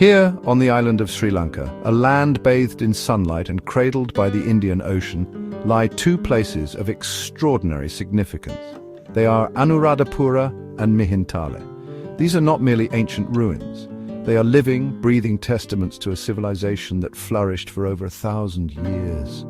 Here, on the island of Sri Lanka, a land bathed in sunlight and cradled by the Indian Ocean, lie two places of extraordinary significance. They are Anuradhapura and Mihintale. These are not merely ancient ruins. They are living, breathing testaments to a civilization that flourished for over 1,000 years.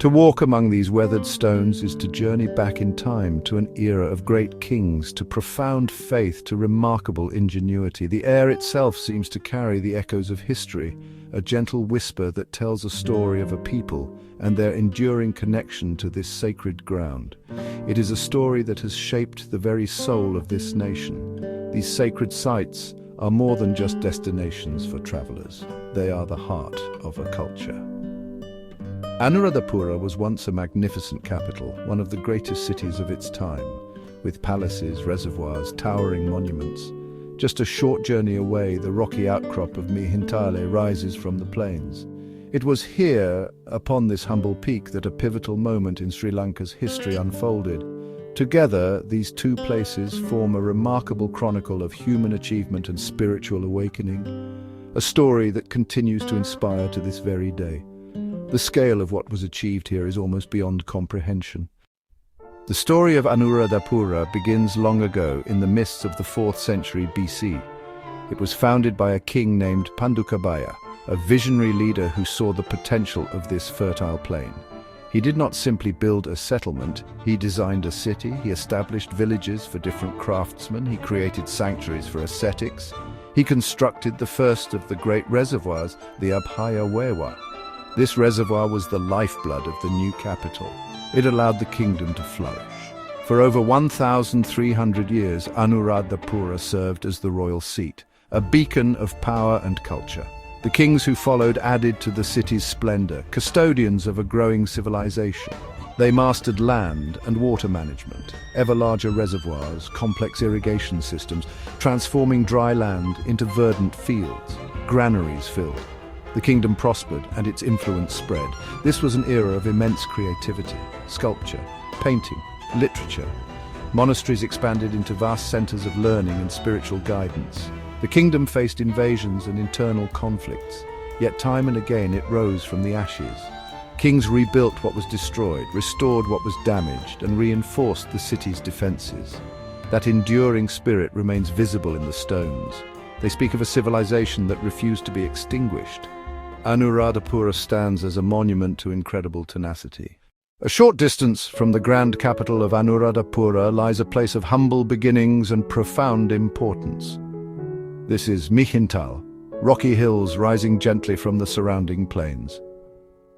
To walk among these weathered stones is to journey back in time to an era of great kings, to profound faith, to remarkable ingenuity. The air itself seems to carry the echoes of history, a gentle whisper that tells a story of a people and their enduring connection to this sacred ground. It is a story that has shaped the very soul of this nation. These sacred sites are more than just destinations for travelers. They are the heart of a culture. Anuradhapura was once a magnificent capital, one of the greatest cities of its time, with palaces, reservoirs, towering monuments. Just a short journey away, the rocky outcrop of Mihintale rises from the plains. It was here, upon this humble peak, that a pivotal moment in Sri Lanka's history unfolded. Together, these two places form a remarkable chronicle of human achievement and spiritual awakening, a story that continues to inspire to this very day. The scale of what was achieved here is almost beyond comprehension. The story of Anuradhapura begins long ago in the mists of the 4th century BC. It was founded by a king named Pandukabhaya, a visionary leader who saw the potential of this fertile plain. He did not simply build a settlement, he designed a city, he established villages for different craftsmen, he created sanctuaries for ascetics, he constructed the first of the great reservoirs, the Abhaya Wewa. This reservoir was the lifeblood of the new capital. It allowed the kingdom to flourish. For over 1,300 years, Anuradhapura served as the royal seat, a beacon of power and culture. The kings who followed added to the city's splendor, custodians of a growing civilization. They mastered land and water management, ever larger reservoirs, complex irrigation systems, transforming dry land into verdant fields, granaries filled. The kingdom prospered and its influence spread. This was an era of immense creativity, sculpture, painting, literature. Monasteries expanded into vast centers of learning and spiritual guidance. The kingdom faced invasions and internal conflicts, yet time and again it rose from the ashes. Kings rebuilt what was destroyed, restored what was damaged, and reinforced the city's defenses. That enduring spirit remains visible in the stones. They speak of a civilization that refused to be extinguished. Anuradhapura stands as a monument to incredible tenacity. A short distance from the grand capital of Anuradhapura lies a place of humble beginnings and profound importance. This is Mihintale, rocky hills rising gently from the surrounding plains.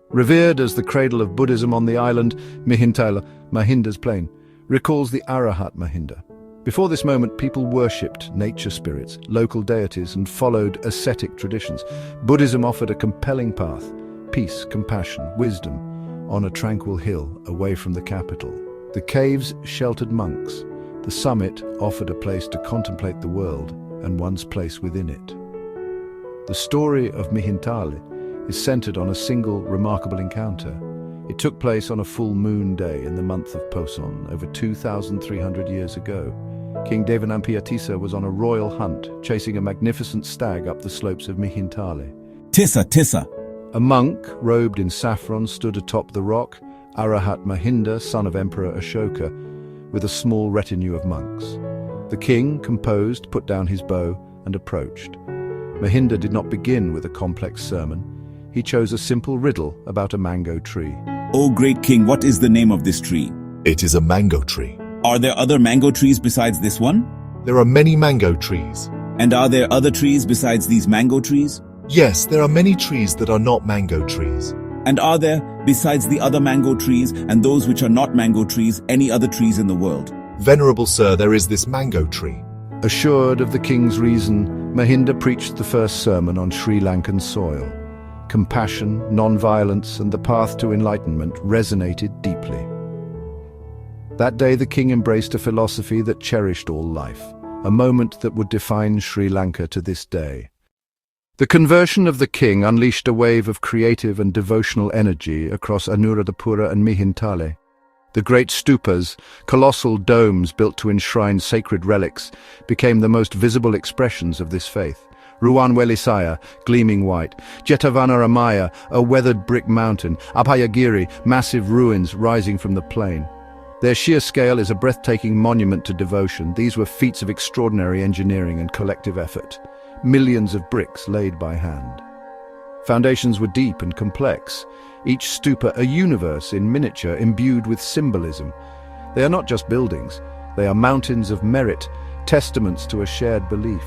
Revered as the cradle of Buddhism on the island, Mihintale, Mahinda's plain, recalls the Arahat Mahinda. Before this moment, people worshipped nature spirits, local deities, and followed ascetic traditions. Buddhism offered a compelling path, peace, compassion, wisdom, on a tranquil hill away from the capital. The caves sheltered monks. The summit offered a place to contemplate the world and one's place within it. The story of Mihintale is centered on a single remarkable encounter. It took place on a full moon day in the month of Poson, over 2,300 years ago. King Jetavanaramaya was on a royal hunt, chasing a magnificent stag up the slopes of Mihintale. Tissa. A monk, robed in saffron, stood atop the rock, Arahat Mahinda, son of Emperor Ashoka, with a small retinue of monks. The king, composed, put down his bow and approached. Mahinda did not begin with a complex sermon. He chose a simple riddle about a mango tree. O great king, what is the name of this tree? It is a mango tree. Are there other mango trees besides this one? There are many mango trees. And are there other trees besides these mango trees? Yes, there are many trees that are not mango trees. And are there, besides the other mango trees and those which are not mango trees, any other trees in the world? Venerable sir, there is this mango tree. Assured of the king's reason, Mahinda preached the first sermon on Sri Lankan soil. Compassion, non-violence, and the path to enlightenment resonated deeply. That day the king embraced a philosophy that cherished all life, a moment that would define Sri Lanka to this day. The conversion of the king unleashed a wave of creative and devotional energy across Anuradhapura and Mihintale. The great stupas, colossal domes built to enshrine sacred relics, became the most visible expressions of this faith. Ruwanwelisaya, gleaming white. Jetavanaramaya, a weathered brick mountain. Abhayagiri, massive ruins rising from the plain. Their sheer scale is a breathtaking monument to devotion. These were feats of extraordinary engineering and collective effort. Millions of bricks laid by hand. Foundations were deep and complex, each stupa a universe in miniature imbued with symbolism. They are not just buildings, they are mountains of merit, testaments to a shared belief.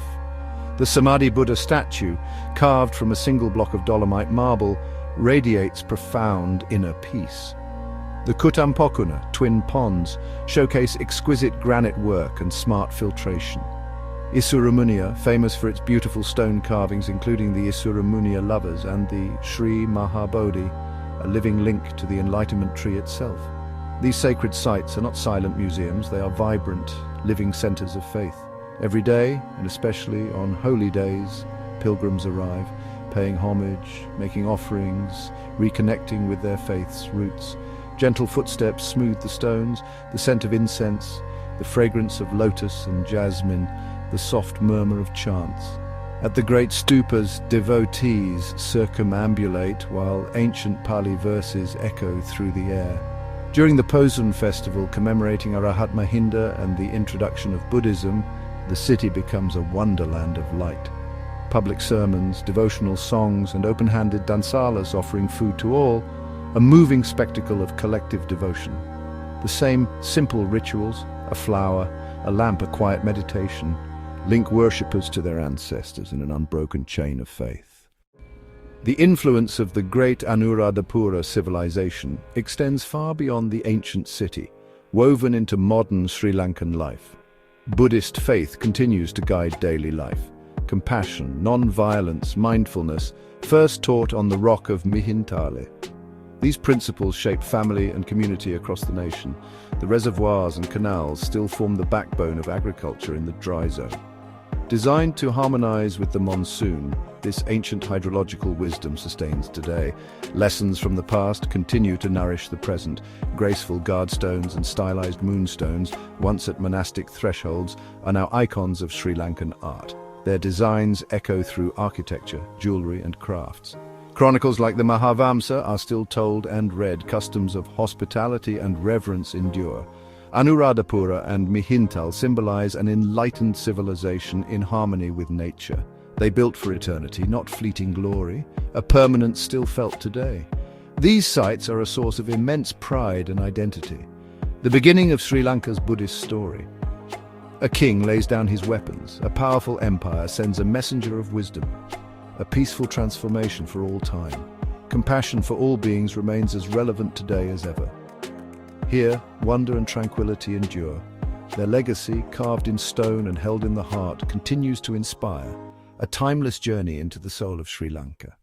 The Samadhi Buddha statue, carved from a single block of dolomite marble, radiates profound inner peace. The Kutampokuna, twin ponds, showcase exquisite granite work and smart filtration. Isuramunia, famous for its beautiful stone carvings including the Isuramunia lovers and the Sri Mahabodhi, a living link to the enlightenment tree itself. These sacred sites are not silent museums, they are vibrant, living centers of faith. Every day, and especially on holy days, pilgrims arrive, paying homage, making offerings, reconnecting with their faith's roots. Gentle footsteps smooth the stones, the scent of incense, the fragrance of lotus and jasmine, the soft murmur of chants. At the great stupas, devotees circumambulate while ancient Pali verses echo through the air. During the Posun festival commemorating Arahat Mahinda and the introduction of Buddhism, the city becomes a wonderland of light. Public sermons, devotional songs, and open-handed dansalas offering food to all, a moving spectacle of collective devotion. The same simple rituals, a flower, a lamp, a quiet meditation, link worshippers to their ancestors in an unbroken chain of faith. The influence of the great Anuradhapura civilization extends far beyond the ancient city, woven into modern Sri Lankan life. Buddhist faith continues to guide daily life. Compassion, non-violence, mindfulness, first taught on the rock of Mihintale. These principles shape family and community across the nation. The reservoirs and canals still form the backbone of agriculture in the dry zone. Designed to harmonize with the monsoon, this ancient hydrological wisdom sustains today. Lessons from the past continue to nourish the present. Graceful guardstones and stylized moonstones, once at monastic thresholds, are now icons of Sri Lankan art. Their designs echo through architecture, jewelry, and crafts. Chronicles like the Mahavamsa are still told and read. Customs of hospitality and reverence endure. Anuradhapura and Mihintale symbolize an enlightened civilization in harmony with nature. They built for eternity, not fleeting glory, a permanence still felt today. These sites are a source of immense pride and identity. The beginning of Sri Lanka's Buddhist story. A king lays down his weapons, a powerful empire sends a messenger of wisdom. A peaceful transformation for all time. Compassion for all beings remains as relevant today as ever. Here, wonder and tranquility endure. Their legacy, carved in stone and held in the heart, continues to inspire, a timeless journey into the soul of Sri Lanka.